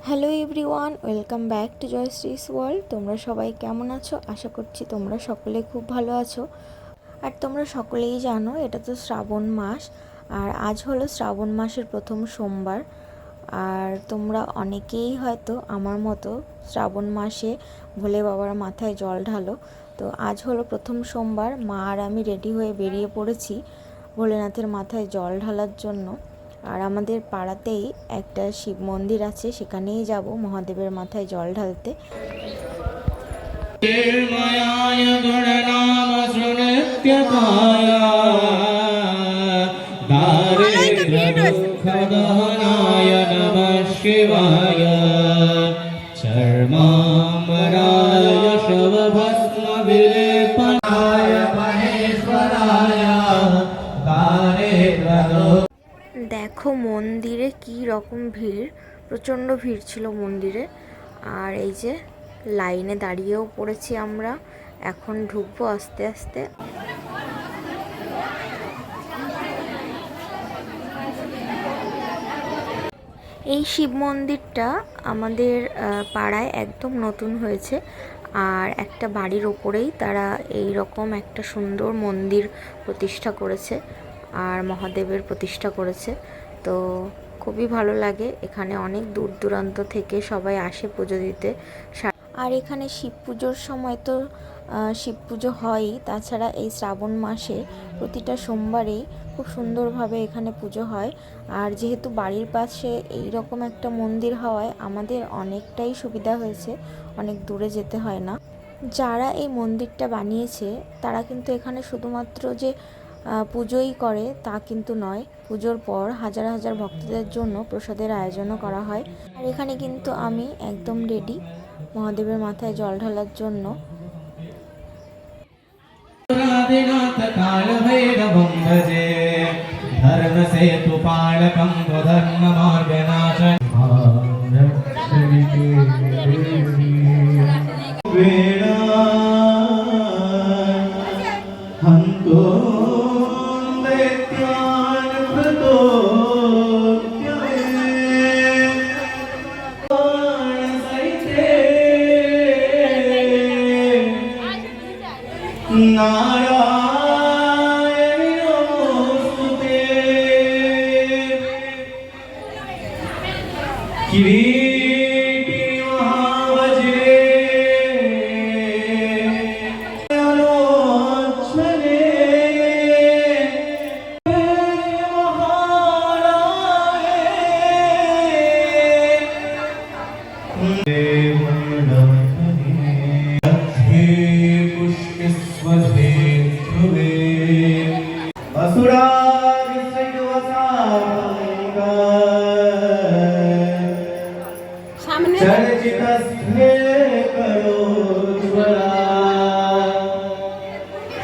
Hello everyone, welcome back to Joyshree's world. তোমরা সবাই কেমন আছো? আশা করছি তোমরা সকলে খুব ভালো আছো। আর তোমরা সকলেই জানো এটা তো শ্রাবণ মাস, আর আজ হলো শ্রাবণ মাসের প্রথম সোমবার। আর তোমরা অনেকেই হয়তো আমার মতো শ্রাবণ মাসে ভোলে বাবার মাথায় জল ঢালো। তো আজ হলো প্রথম সোমবার, মা আর আমি রেডি হয়ে বেরিয়ে পড়েছি ভোলেনাথের মাথায় জল ঢালার জন্য। আর আমাদের পাড়াতেই একটা শিব মন্দির আছে, সেখানেই যাব মহাদেবের মাথায় জল ঢালতে। দেখো মন্দিরে কি রকম ভিড়, প্রচণ্ড ভিড় ছিল মন্দিরে। আর এই যে লাইনে দাঁড়িয়েও পড়েছি আমরা, এখন ঢুকবো আস্তে আস্তে। এই শিব মন্দিরটা আমাদের পাড়ায় একদম নতুন হয়েছে, আর একটা বাড়ির ওপরেই তারা এই রকম একটা সুন্দর মন্দির প্রতিষ্ঠা করেছে আর মহাদেবের প্রতিষ্ঠা করেছে। তো খুবই ভালো লাগে, এখানে অনেক দূর দূরান্ত থেকে সবাই আসে পুজো দিতে। আর এখানে শিব পুজোর সময় তো শিব পুজো হয়ই, তাছাড়া এই শ্রাবণ মাসে প্রতিটা সোমবারেই খুব সুন্দরভাবে এখানে পুজো হয়। আর যেহেতু বাড়ির পাশে এই রকম একটা মন্দির হওয়ায় আমাদের অনেকটাই সুবিধা হয়েছে, অনেক দূরে যেতে হয় না। যারা এই মন্দিরটা বানিয়েছে তারা কিন্তু এখানে শুধুমাত্র যে পুজোই করে তা কিন্তু নয়, পুজোর পর হাজার হাজার ভক্তদের জন্য প্রসাদের আয়োজনও করা হয়। আর এখানে কিন্তু আমি একদম রেডি মহাদেবের মাথায় জল ঢালার জন্য।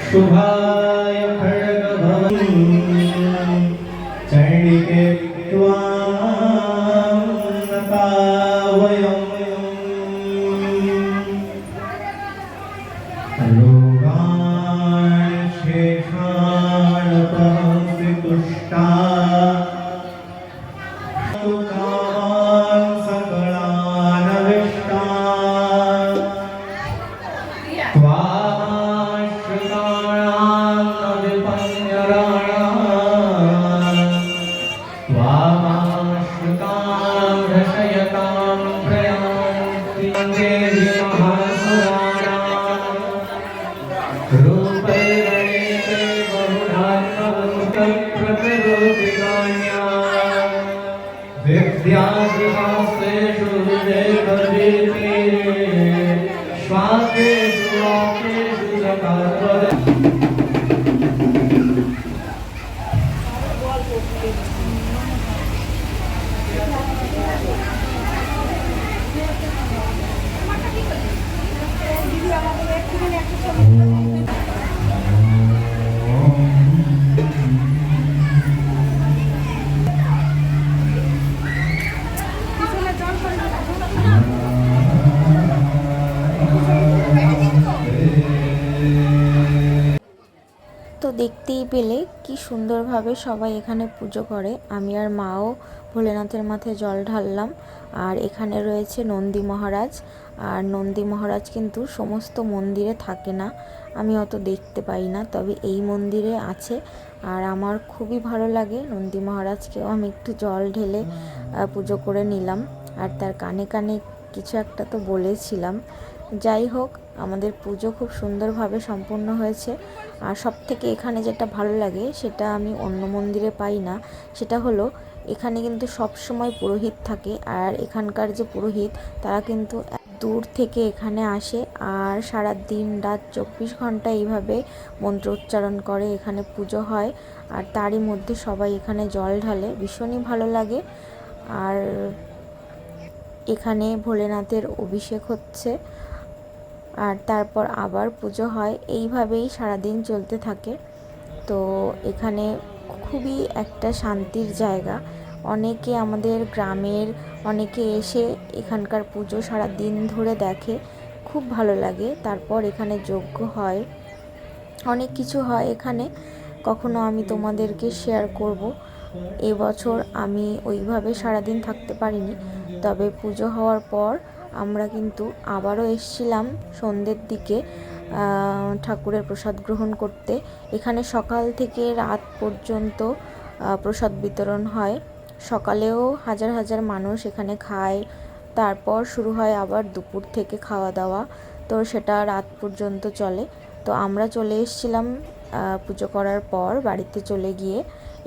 शुभाय खड्गभवन् चण्डिके त्वां नतावयम् रोगान् शेषान् पहंसि तुष्टा सुखान् सकलान् अविष्टान् विद्याश्रेषु देवदेवी स्वाकेषु वाकेषु जगत्पद দেখতেই পেলে কি সুন্দরভাবে সবাই এখানে পুজো করে। আমি আর মাও ভোলেনাথের মাথায় জল ঢাললাম। আর এখানে রয়েছে নন্দী মহারাজ। আর নন্দী মহারাজ কিন্তু সমস্ত মন্দিরে থাকে না, আমি অত দেখতে পাই না, তবে এই মন্দিরে আছে। আর আমার খুবই ভালো লাগে নন্দী মহারাজকেও আমি একটু জল ঢেলে পুজো করে নিলাম। আর তার কানে কানে কিছু একটা তো বলেছিলাম। যাই হোক, আমাদের পুজো খুব সুন্দরভাবে সম্পন্ন হয়েছে। আর সব থেকে এখানে যেটা ভালো লাগে সেটা আমি অন্য মন্দিরে পাই না, সেটা হলো এখানে কিন্তু সব সময় পুরোহিত থাকে। আর এখানকার যে পুরোহিত তারা কিন্তু দূর থেকে এখানে আসে আর সারা দিন রাত 24 ঘন্টা এইভাবে মন্ত্র উচ্চারণ করে, এখানে পুজো হয়। আর তারই মধ্যে সবাই এখানে জল ঢালে, ভীষণই ভালো লাগে। আর এখানে ভোলেনাথের অভিষেক হচ্ছে আর তারপর আবার পুজো হয়, এইভাবেই সারাদিন চলতে থাকে। তো এখানে খুবই একটা শান্তির জায়গা। অনেকে আমাদের গ্রামের অনেকে এসে এখানকার পুজো সারা দিন ধরে দেখে, খুব ভালো লাগে। তারপর এখানে যজ্ঞ হয়, অনেক কিছু হয় এখানে, কখনো আমি তোমাদেরকে শেয়ার করব। এবছর আমি ওইভাবে সারাদিন থাকতে পারিনি, তবে পুজো হওয়ার পর আমরা কিন্তু আবারও এসেছিলাম সন্ধ্যের দিকে ঠাকুরের প্রসাদ গ্রহণ করতে। এখানে সকাল থেকে রাত পর্যন্ত প্রসাদ বিতরণ হয়। সকালেও হাজার হাজার মানুষ এখানে খায়, তারপর শুরু হয় আবার দুপুর থেকে খাওয়া দাওয়া, তো সেটা রাত পর্যন্ত চলে। তো আমরা চলে এসেছিলাম পুজো করার পর বাড়িতে চলে গিয়ে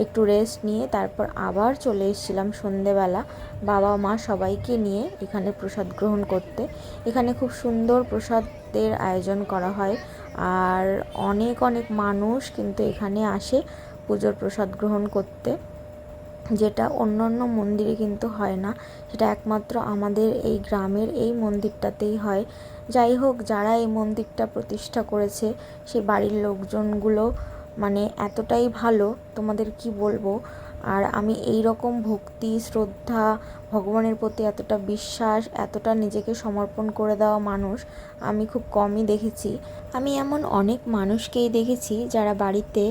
একটু রেস্ট নিয়ে তারপর আবার চলে এসেছিলাম সন্ধেবেলা বাবা মা সবাইকে নিয়ে এখানে প্রসাদ গ্রহণ করতে। এখানে খুব সুন্দর প্রসাদের আয়োজন করা হয় আর অনেক অনেক মানুষ কিন্তু এখানে আসে পুজোর প্রসাদ গ্রহণ করতে, যেটা অন্য অন্য মন্দিরে কিন্তু হয় না, সেটা একমাত্র আমাদের এই গ্রামের এই মন্দিরটাতেই হয়। যাই হোক, যারা এই মন্দিরটা প্রতিষ্ঠা করেছে সে বাড়ির লোকজনগুলো মানে এতটাই ভালো, তোমাদের কি বলবো। আর আমি এই রকম ভক্তি শ্রদ্ধা, ভগবানের প্রতি এতটা বিশ্বাস, এতটা নিজেকে সমর্পণ করে দেওয়া মানুষ আমি খুব কমই দেখেছি। আমি এমন অনেক মানুষকেই দেখেছি যারা বাড়িতে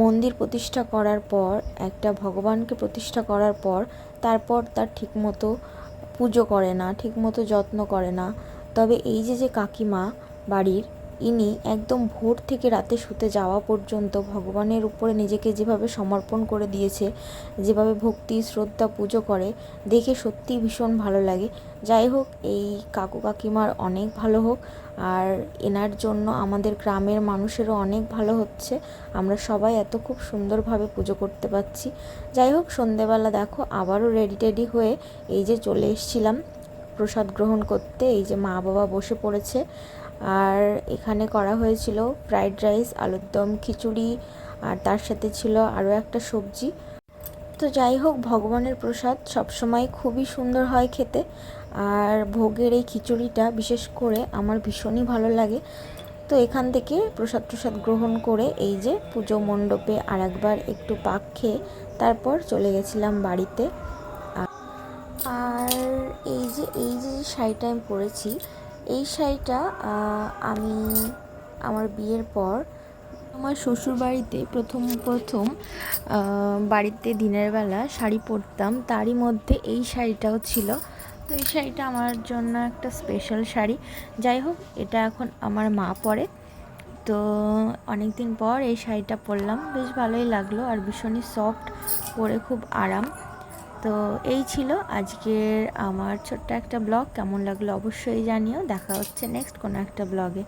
মন্দির প্রতিষ্ঠা করার পর, একটা ভগবানকে প্রতিষ্ঠা করার পর তারপর তার ঠিকমতো পুজো করে না, ঠিকমতো যত্ন করে না। তবে এই যে কাকিমা বাড়ির, ইনি একদম ভোর থেকে রাতে শুতে যাওয়া পর্যন্ত ভগবানের উপরে নিজেকে যেভাবে সমর্পণ করে দিয়েছে, যেভাবে ভক্তি শ্রদ্ধা পুজো করে, দেখে সত্যিই ভীষণ ভালো লাগে। যাই হোক, এই কাকু কাকিমার অনেক ভালো হোক, আর এনার জন্য আমাদের গ্রামের মানুষেরও অনেক ভালো হচ্ছে। আমরা সবাই এত খুব সুন্দরভাবে পুজো করতে পারছি। যাই হোক, সন্ধেবেলা দেখো আবারও রেডি টেডি হয়ে এই যে চলে এসেছিলাম প্রসাদ গ্রহণ করতে। এই যে মা বাবা বসে পড়েছে আর এখানে করা হয়েছিল ফ্রাইড রাইস, আলুর দম, খিচুড়ি, আর তার সাথে ছিল আরও একটা সবজি। তো যাই হোক, ভগবানের প্রসাদ সবসময় খুবই সুন্দর হয় খেতে, আর ভোগের এই খিচুড়িটা বিশেষ করে আমার ভীষণই ভালো লাগে। তো এখান থেকে প্রসাদ গ্রহণ করে এই যে পুজো মণ্ডপে আর একবার একটু পাক খেয়ে তারপর চলে গেছিলাম বাড়িতে। আর এই যে শাড়িটা আমি পরেছি, এই শাড়িটা আমি আমার বিয়ের পর আমার শ্বশুর বাড়িতে প্রথম বাড়িতে দিনের বেলা শাড়ি পরতাম, তারই মধ্যে এই শাড়িটাও ছিল। তো এই শাড়িটা আমার জন্য একটা স্পেশাল শাড়ি। যাই হোক, এটা এখন আমার মা পরে। তো অনেক দিন পর এই শাড়িটা পরলাম, বেশ ভালোই লাগলো আর ভীষণই সফট, পরে খুব আরাম। তো এই ছিল আজকের আমার ছোট্ট একটা ব্লগ। কেমন লাগলো অবশ্যই জানিও। দেখা হচ্ছে নেক্সট কোনো একটা ব্লগে।